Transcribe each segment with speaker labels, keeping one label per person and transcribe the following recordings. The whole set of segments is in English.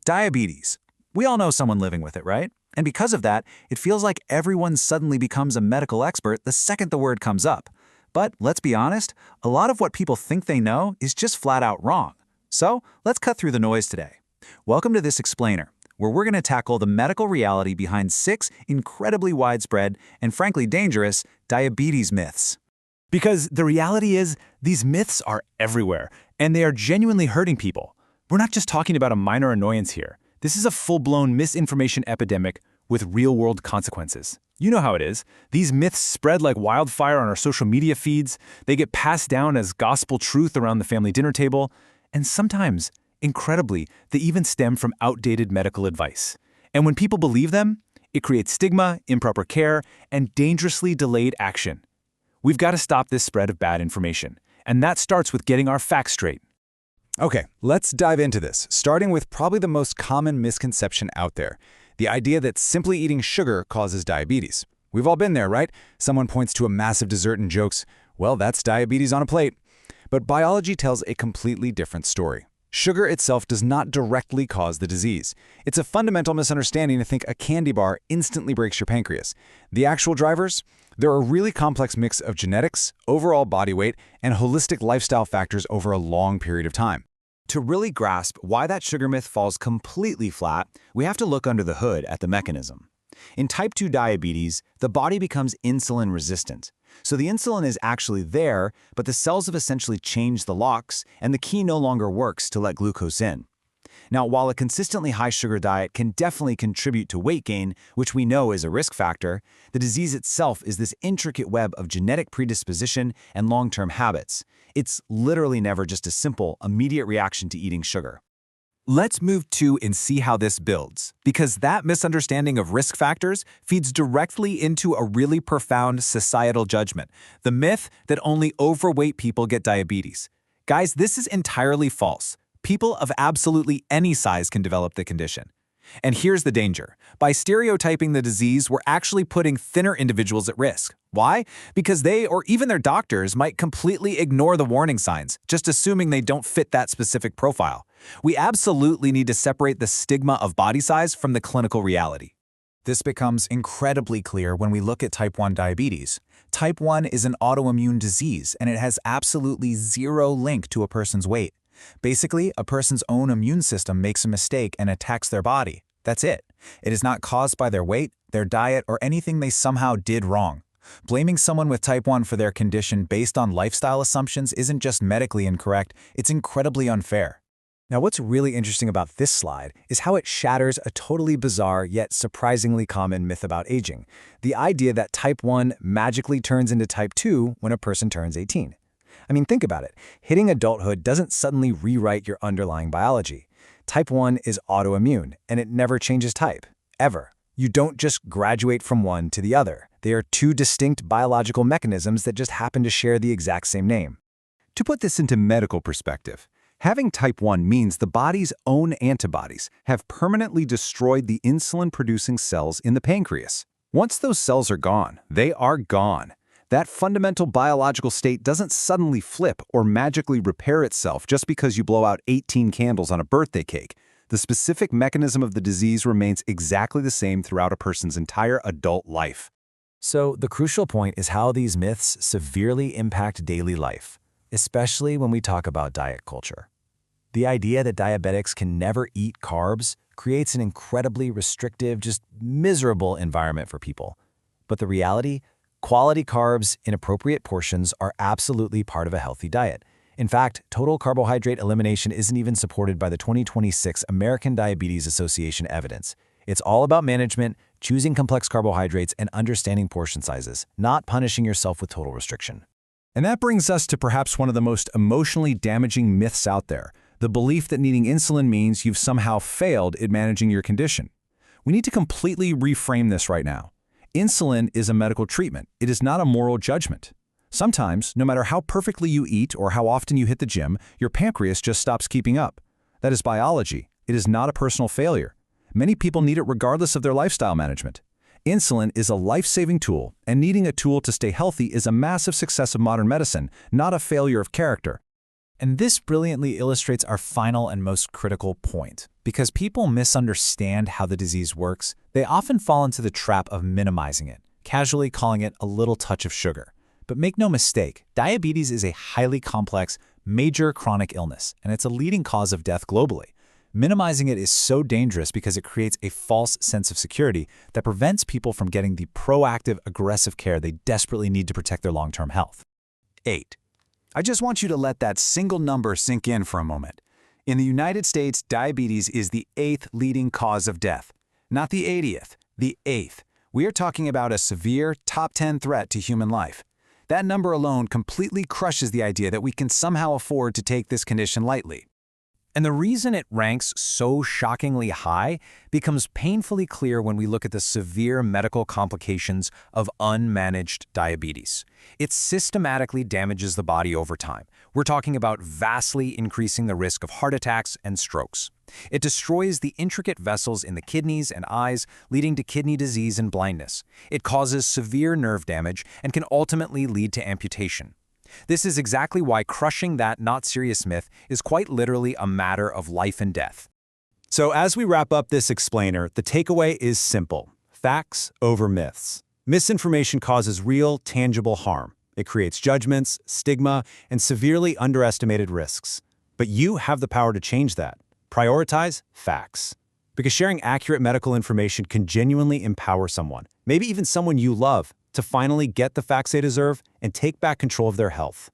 Speaker 1: Diabetes. We all know someone living with it, right? And because of that, it feels like everyone suddenly becomes a medical expert the second the word comes up. But let's be honest, a lot of what people think they know is just flat out wrong. So let's cut through the noise today. Welcome to this explainer, where we're going to tackle the medical reality behind 6 incredibly widespread and frankly dangerous diabetes myths.
Speaker 2: Because the reality is, these myths are everywhere, and they are genuinely hurting people. We're not just talking about a minor annoyance here. This is a full-blown misinformation epidemic with real-world consequences. You know how it is. These myths spread like wildfire on our social media feeds. They get passed down as gospel truth around the family dinner table. And sometimes, incredibly, they even stem from outdated medical advice. And when people believe them, it creates stigma, improper care, and dangerously delayed action. We've got to stop this spread of bad information. And that starts with getting our facts straight.
Speaker 3: Okay, let's dive into this, starting with probably the most common misconception out there, the idea that simply eating sugar causes diabetes. We've all been there, right? Someone points to a massive dessert and jokes, well, that's diabetes on a plate. But biology tells a completely different story. Sugar itself does not directly cause the disease. It's a fundamental misunderstanding to think a candy bar instantly breaks your pancreas. The actual drivers? They're a really complex mix of genetics, overall body weight, and holistic lifestyle factors over a long period of time.
Speaker 1: To really grasp why that sugar myth falls completely flat, we have to look under the hood at the mechanism. In type 2 diabetes, the body becomes insulin-resistant. So the insulin is actually there, but the cells have essentially changed the locks, and the key no longer works to let glucose in. Now, while a consistently high sugar diet can definitely contribute to weight gain, which we know is a risk factor, the disease itself is this intricate web of genetic predisposition and long-term habits. It's literally never just a simple, immediate reaction to eating sugar. Let's move to and see how this builds, because that misunderstanding of risk factors feeds directly into a really profound societal judgment, the myth that only overweight people get diabetes. Guys, this is entirely false. People of absolutely any size can develop the condition. And here's the danger. By stereotyping the disease, we're actually putting thinner individuals at risk. Why? Because they, or even their doctors, might completely ignore the warning signs, just assuming they don't fit that specific profile. We absolutely need to separate the stigma of body size from the clinical reality. This becomes incredibly clear when we look at type 1 diabetes. Type 1 is an autoimmune disease, and it has absolutely zero link to a person's weight. Basically, a person's own immune system makes a mistake and attacks their body. That's it. It is not caused by their weight, their diet, or anything they somehow did wrong. Blaming someone with type 1 for their condition based on lifestyle assumptions isn't just medically incorrect, it's incredibly unfair. Now, what's really interesting about this slide is how it shatters a totally bizarre yet surprisingly common myth about aging, the idea that type 1 magically turns into type 2 when a person turns 18. I mean, think about it. Hitting adulthood doesn't suddenly rewrite your underlying biology. Type 1 is autoimmune, and it never changes type, ever. You don't just graduate from one to the other. They are 2 distinct biological mechanisms that just happen to share the exact same name. To put this into medical perspective, having type 1 means the body's own antibodies have permanently destroyed the insulin-producing cells in the pancreas. Once those cells are gone, they are gone. That fundamental biological state doesn't suddenly flip or magically repair itself just because you blow out 18 candles on a birthday cake. The specific mechanism of the disease remains exactly the same throughout a person's entire adult life. So the crucial point is how these myths severely impact daily life, especially when we talk about diet culture. The idea that diabetics can never eat carbs creates an incredibly restrictive, just miserable environment for people. But the reality? Quality carbs in appropriate portions are absolutely part of a healthy diet. In fact, total carbohydrate elimination isn't even supported by the 2026 American Diabetes Association evidence. It's all about management, choosing complex carbohydrates, and understanding portion sizes, not punishing yourself with total restriction. And that brings us to perhaps one of the most emotionally damaging myths out there, the belief that needing insulin means you've somehow failed at managing your condition. We need to completely reframe this right now. Insulin is a medical treatment. It is not a moral judgment. Sometimes, no matter how perfectly you eat or how often you hit the gym, your pancreas just stops keeping up. That is biology. It is not a personal failure. Many people need it regardless of their lifestyle management. Insulin is a life-saving tool, and needing a tool to stay healthy is a massive success of modern medicine, not a failure of character.
Speaker 2: And this brilliantly illustrates our final and most critical point. Because people misunderstand how the disease works, they often fall into the trap of minimizing it, casually calling it a little touch of sugar. But make no mistake, diabetes is a highly complex, major chronic illness, and it's a leading cause of death globally. Minimizing it is so dangerous because it creates a false sense of security that prevents people from getting the proactive, aggressive care they desperately need to protect their long-term health.
Speaker 3: 8. I just want you to let that single number sink in for a moment. In the United States, diabetes is the 8th leading cause of death. Not the 80th, the 8th. We are talking about a severe top 10 threat to human life. That number alone completely crushes the idea that we can somehow afford to take this condition lightly.
Speaker 2: And the reason it ranks so shockingly high becomes painfully clear when we look at the severe medical complications of unmanaged diabetes. It systematically damages the body over time. We're talking about vastly increasing the risk of heart attacks and strokes. It destroys the intricate vessels in the kidneys and eyes, leading to kidney disease and blindness. It causes severe nerve damage and can ultimately lead to amputation. This is exactly why crushing that not serious myth is quite literally a matter of life and death.
Speaker 1: So as we wrap up this explainer, the takeaway is simple. Facts over myths. Misinformation causes real, tangible harm. It creates judgments, stigma, and severely underestimated risks. But you have the power to change that. Prioritize facts. Because sharing accurate medical information can genuinely empower someone, maybe even someone you love, to finally get the facts they deserve and take back control of their health.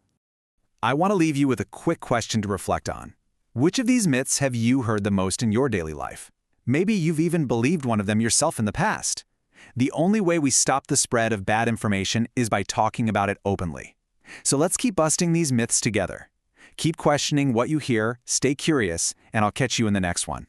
Speaker 1: I want to leave you with a quick question to reflect on. Which of these myths have you heard the most in your daily life? Maybe you've even believed one of them yourself in the past. The only way we stop the spread of bad information is by talking about it openly. So let's keep busting these myths together. Keep questioning what you hear, stay curious, and I'll catch you in the next one.